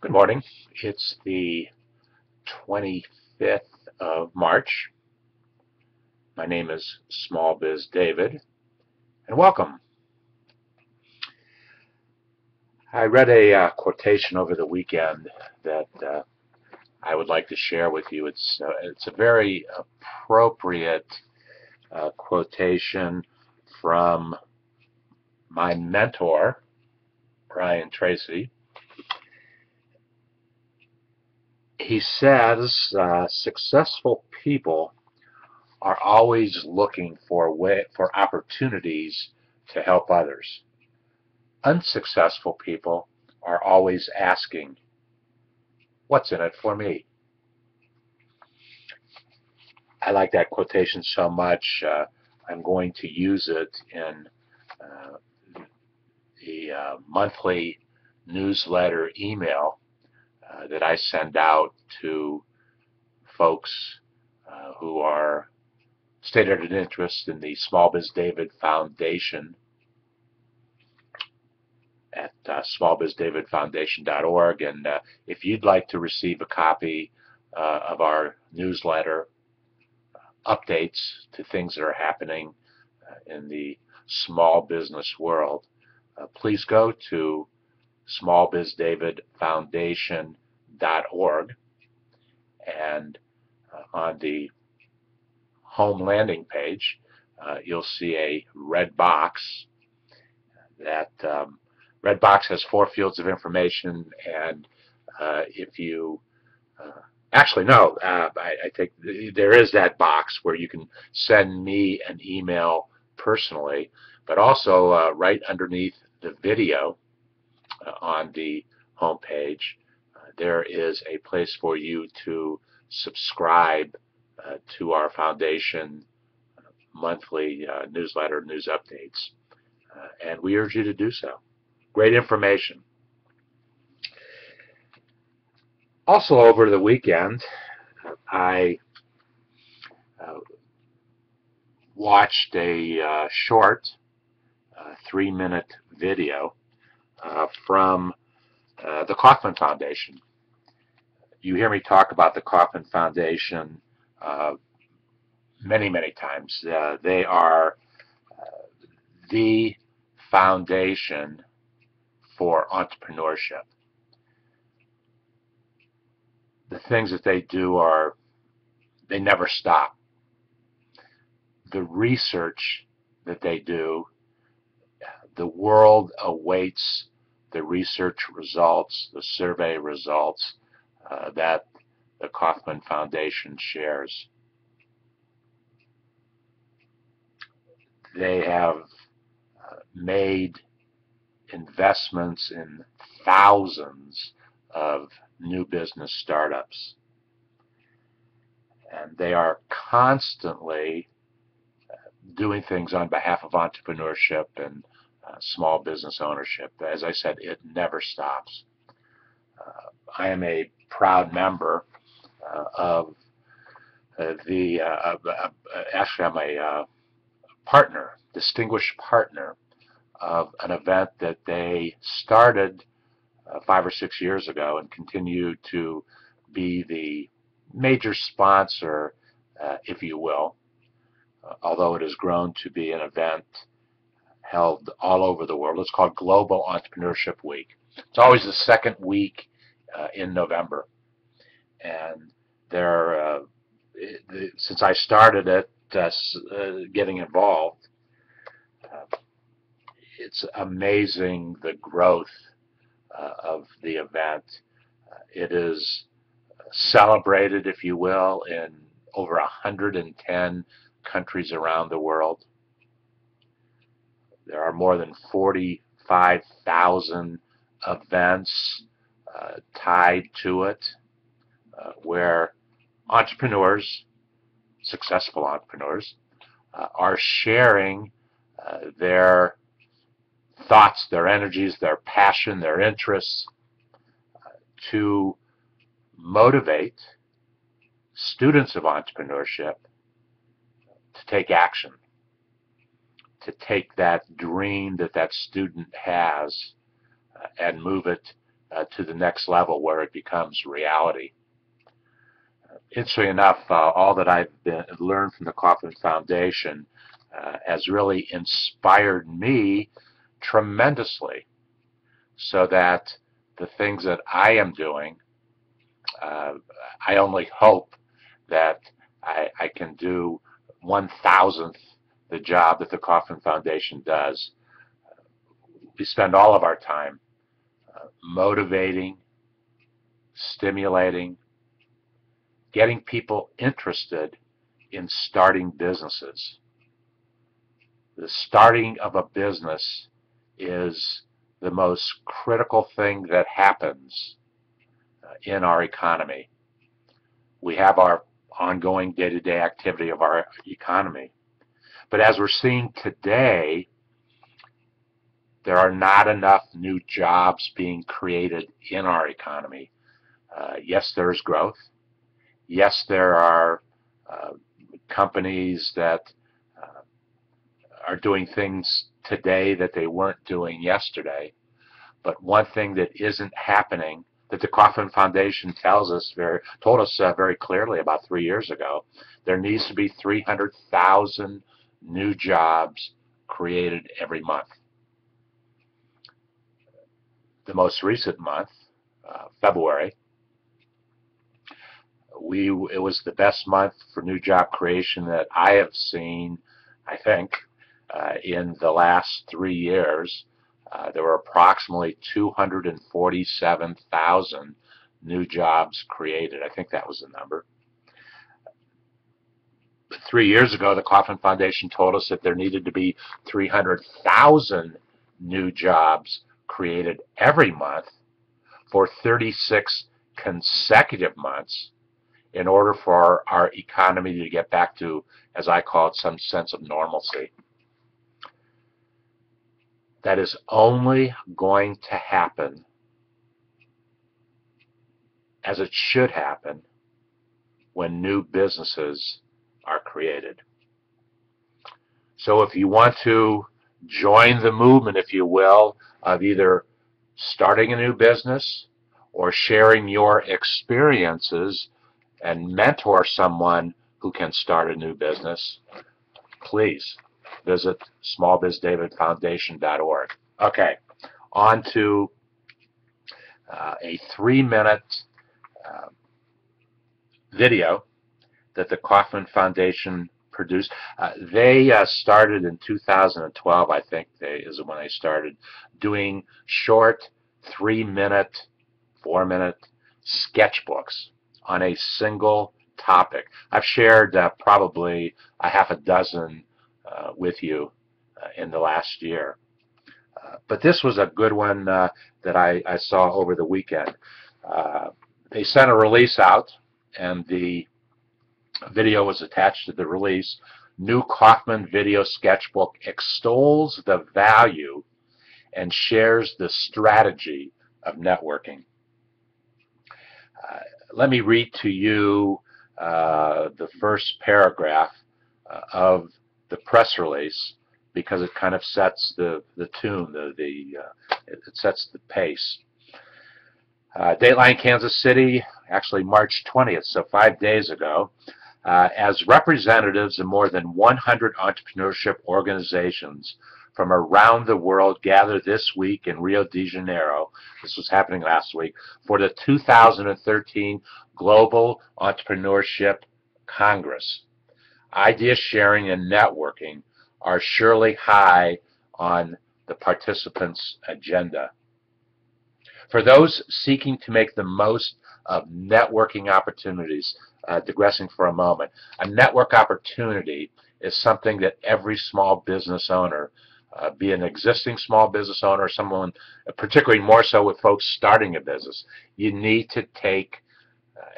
Good morning. It's the 25th of March. My name is SmallBizDavid, and welcome. I read a quotation over the weekend that I would like to share with you. It's a very appropriate quotation from my mentor, Brian Tracy. He says, successful people are always looking for opportunities to help others. Unsuccessful people are always asking, what's in it for me? I like that quotation so much, I'm going to use it in the monthly newsletter email that I send out to folks who are stated an interest in the SmallBizDavid Foundation at smallbizdavidfoundation.org. And if you'd like to receive a copy of our newsletter, updates to things that are happening in the small business world, please go to smallbizdavidfoundation.org, and on the home landing page, you'll see a red box. That red box has 4 fields of information, and if you actually, no, I think there is that box where you can send me an email personally, but also right underneath the video on the home page, there is a place for you to subscribe to our foundation monthly newsletter news updates, and we urge you to do so. Great information. Also, over the weekend, I watched a short 3-minute video from the Kauffman Foundation. You hear me talk about the Kauffman Foundation many, many times. They are the foundation for entrepreneurship. The things that they do they never stop. The research that they do, the world awaits the research results, the survey results that the Kauffman Foundation shares. They have made investments in thousands of new business startups, and they are constantly doing things on behalf of entrepreneurship and small business ownership. As I said, it never stops. I am a proud member of actually I'm a partner, distinguished partner of an event that they started 5 or 6 years ago and continue to be the major sponsor, if you will, although it has grown to be an event held all over the world. It's called Global Entrepreneurship Week. It's always the second week in November, and since I started it, getting involved, it's amazing the growth of the event. It is celebrated, if you will, in over 110 countries around the world. There are more than 45,000 events tied to it, where entrepreneurs, successful entrepreneurs, are sharing their thoughts, their energies, their passion, their interests to motivate students of entrepreneurship to take action, to take that dream that student has and move it to the next level where it becomes reality. Interestingly enough, all that I've learned from the Kauffman Foundation has really inspired me tremendously, so that the things that I am doing, I only hope that I can do 1,000th the job that the Kauffman Foundation does. We spend all of our time motivating, stimulating, getting people interested in starting businesses. The starting of a business is the most critical thing that happens in our economy. We have our ongoing day-to-day activity of our economy. But as we're seeing today, there are not enough new jobs being created in our economy. Yes, there's growth. Yes, there are companies that are doing things today that they weren't doing yesterday. But one thing that isn't happening, that the Kauffman Foundation told us very clearly about 3 years ago, there needs to be 300,000 new jobs created every month. The most recent month, February, it was the best month for new job creation that I have seen, I think, in the last 3 years. There were approximately 247,000 new jobs created. I think that was the number. But 3 years ago, the Kauffman Foundation told us that there needed to be 300,000 new jobs created every month for 36 consecutive months in order for our economy to get back to, as I call it, some sense of normalcy. That is only going to happen, as it should happen, when new businesses are created. So if you want to join the movement, if you will, of either starting a new business or sharing your experiences and mentor someone who can start a new business, please visit SmallBizDavidFoundation.org. Okay, on to a 3-minute video that the Kauffman Foundation produced. They started in 2012, I think, is when they started doing short 3-minute, 4-minute sketchbooks on a single topic. I've shared probably a half a dozen with you in the last year. But this was a good one that I saw over the weekend. They sent a release out, and the video was attached to the release. New Kauffman Video Sketchbook extols the value and shares the strategy of networking. Let me read to you the first paragraph of the press release, because it kind of sets the tune, it sets the pace. Dateline, Kansas City, actually March 20th, so 5 days ago, as representatives of more than 100 entrepreneurship organizations from around the world gather this week in Rio de Janeiro, this was happening last week, for the 2013 Global Entrepreneurship Congress. Idea sharing and networking are surely high on the participants' agenda. For those seeking to make the most of networking opportunities, digressing for a moment, a network opportunity is something that every small business owner, be an existing small business owner or someone, particularly more so with folks starting a business, you need to take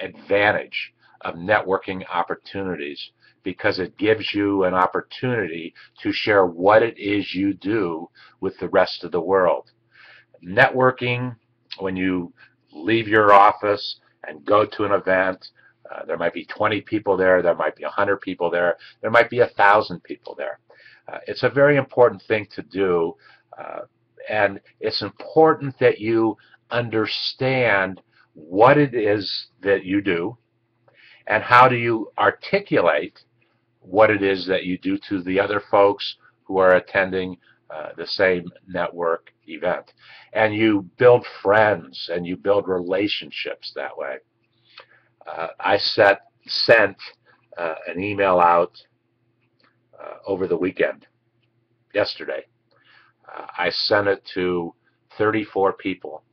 advantage of networking opportunities, because it gives you an opportunity to share what it is you do with the rest of the world. Networking, when you leave your office and go to an event, there might be 20 people there, there might be 100 people there, there might be 1,000 people there. It's a very important thing to do, and it's important that you understand what it is that you do and how do you articulate what it is that you do to the other folks who are attending the same network event. And you build friends and you build relationships that way. I sent an email out over the weekend, yesterday. I sent it to 34 people,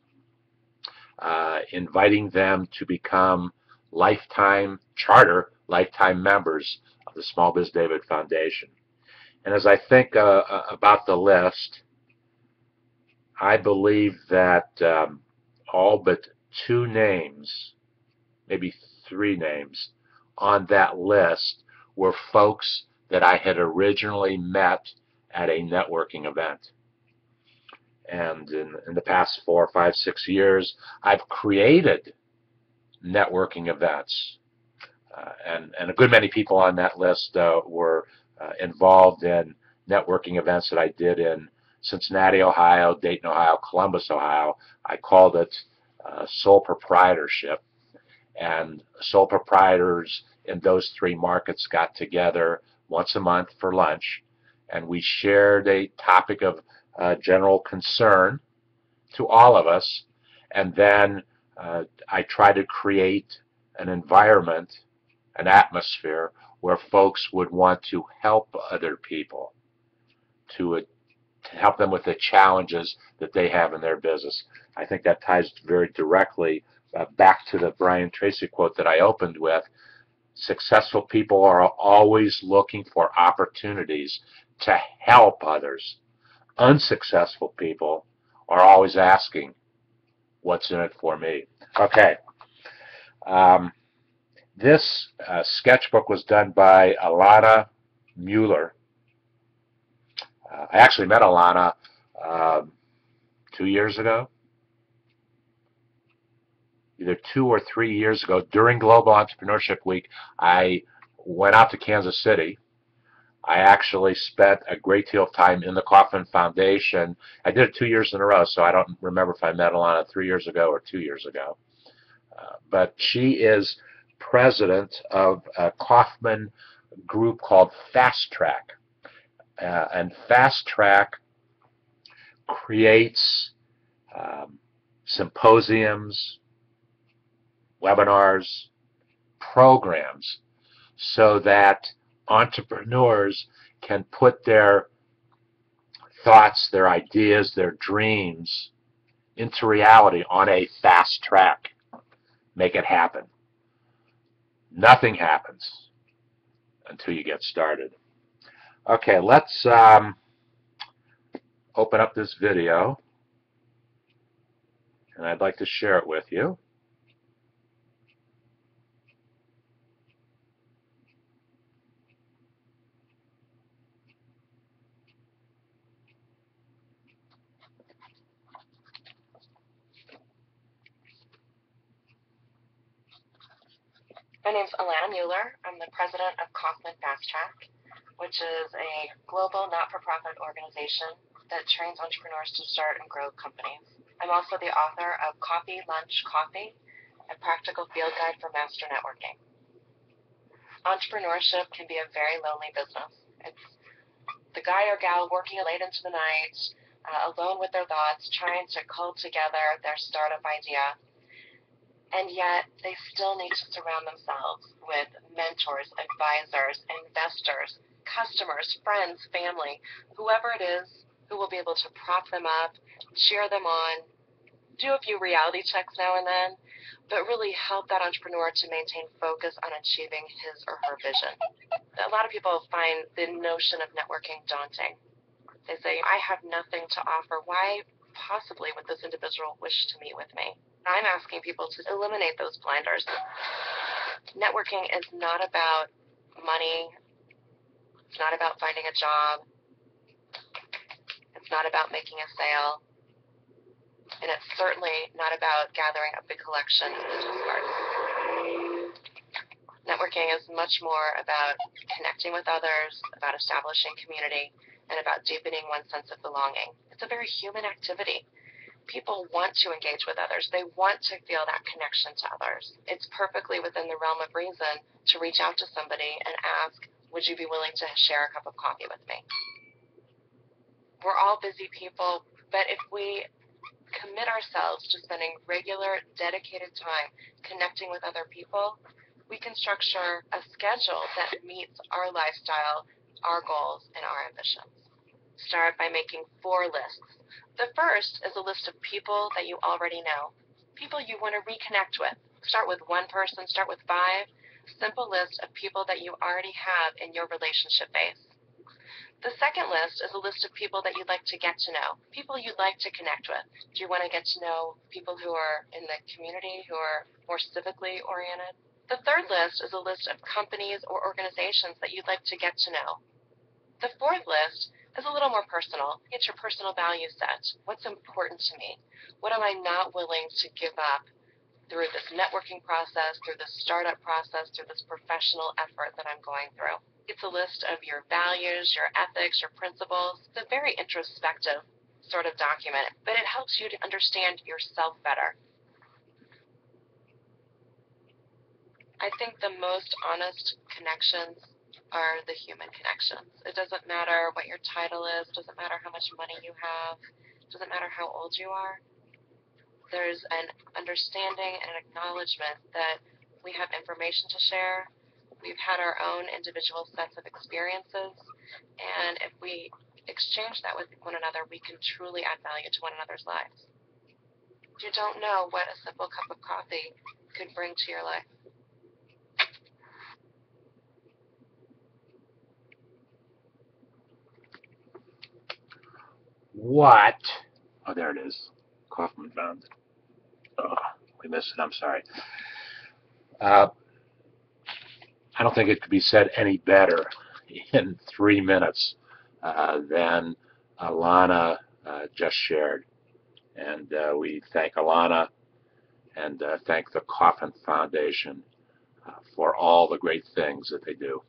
inviting them to become lifetime members of the SmallBizDavid Foundation. And as I think about the list, I believe that all but 2 names, maybe 3 names, on that list were folks that I had originally met at a networking event. And in the past 4, 5, 6 years, I've created networking events. And a good many people on that list were involved in networking events that I did in Cincinnati, Ohio, Dayton, Ohio, Columbus, Ohio. I called it sole proprietorship. And sole proprietors in those 3 markets got together once a month for lunch, and we shared a topic of general concern to all of us, and then I tried to create an environment, an atmosphere where folks would want to help other people, to help them with the challenges that they have in their business. I think that ties very directly back to the Brian Tracy quote that I opened with. Successful people are always looking for opportunities to help others. Unsuccessful people are always asking, what's in it for me? Okay. This sketchbook was done by Alana Muller. I actually met Alana 2 years ago, either 2 or 3 years ago. During Global Entrepreneurship Week, I went out to Kansas City. I actually spent a great deal of time in the Kauffman Foundation. I did it 2 years in a row, so I don't remember if I met Alana 3 years ago or 2 years ago. But she is president of a Kauffman group called Fast Track. And Fast Track creates symposiums, webinars, programs, so that entrepreneurs can put their thoughts, their ideas, their dreams into reality on a fast track. Make it happen. Nothing happens until you get started. Okay, let's open up this video, and I'd like to share it with you. My name's Alana Muller. I'm the president of Kauffman Fast Track, which is a global not-for-profit organization that trains entrepreneurs to start and grow companies. I'm also the author of Coffee, Lunch, Coffee, a practical field guide for master networking. Entrepreneurship can be a very lonely business. It's the guy or gal working late into the night, alone with their thoughts, trying to cull together their startup idea. And yet, they still need to surround themselves with mentors, advisors, investors, customers, friends, family, whoever it is who will be able to prop them up, cheer them on, do a few reality checks now and then, but really help that entrepreneur to maintain focus on achieving his or her vision. A lot of people find the notion of networking daunting. They say, I have nothing to offer. Why possibly would this individual wish to meet with me? I'm asking people to eliminate those blinders. Networking is not about money. It's not about finding a job. It's not about making a sale. And it's certainly not about gathering a big collection of business cards. Networking is much more about connecting with others, about establishing community, and about deepening one's sense of belonging. It's a very human activity. People want to engage with others. They want to feel that connection to others. It's perfectly within the realm of reason to reach out to somebody and ask, would you be willing to share a cup of coffee with me? We're all busy people, but if we commit ourselves to spending regular, dedicated time connecting with other people, we can structure a schedule that meets our lifestyle, our goals, and our ambitions. Start by making 4 lists. The first is a list of people that you already know, people you want to reconnect with. Start with 1 person, start with 5. Simple list of people that you already have in your relationship base. The second list is a list of people that you'd like to get to know, people you'd like to connect with. Do you want to get to know people who are in the community, who are more civically oriented? The third list is a list of companies or organizations that you'd like to get to know. The fourth list is a little more personal. It's your personal value set. What's important to me? What am I not willing to give up through this networking process, through this startup process, through this professional effort that I'm going through? It's a list of your values, your ethics, your principles. It's a very introspective sort of document, but it helps you to understand yourself better. I think the most honest connections are the human connections. It doesn't matter what your title is, it doesn't matter how much money you have, it doesn't matter how old you are. There's an understanding and an acknowledgement that we have information to share. We've had our own individual sets of experiences, and if we exchange that with one another, we can truly add value to one another's lives. You don't know what a simple cup of coffee could bring to your life. What? Oh, there it is. Kauffman Foundation. Oh, we missed it. I'm sorry. Uh, I don't think it could be said any better in 3 minutes than Alana just shared. And we thank Alana and thank the Kauffman Foundation for all the great things that they do.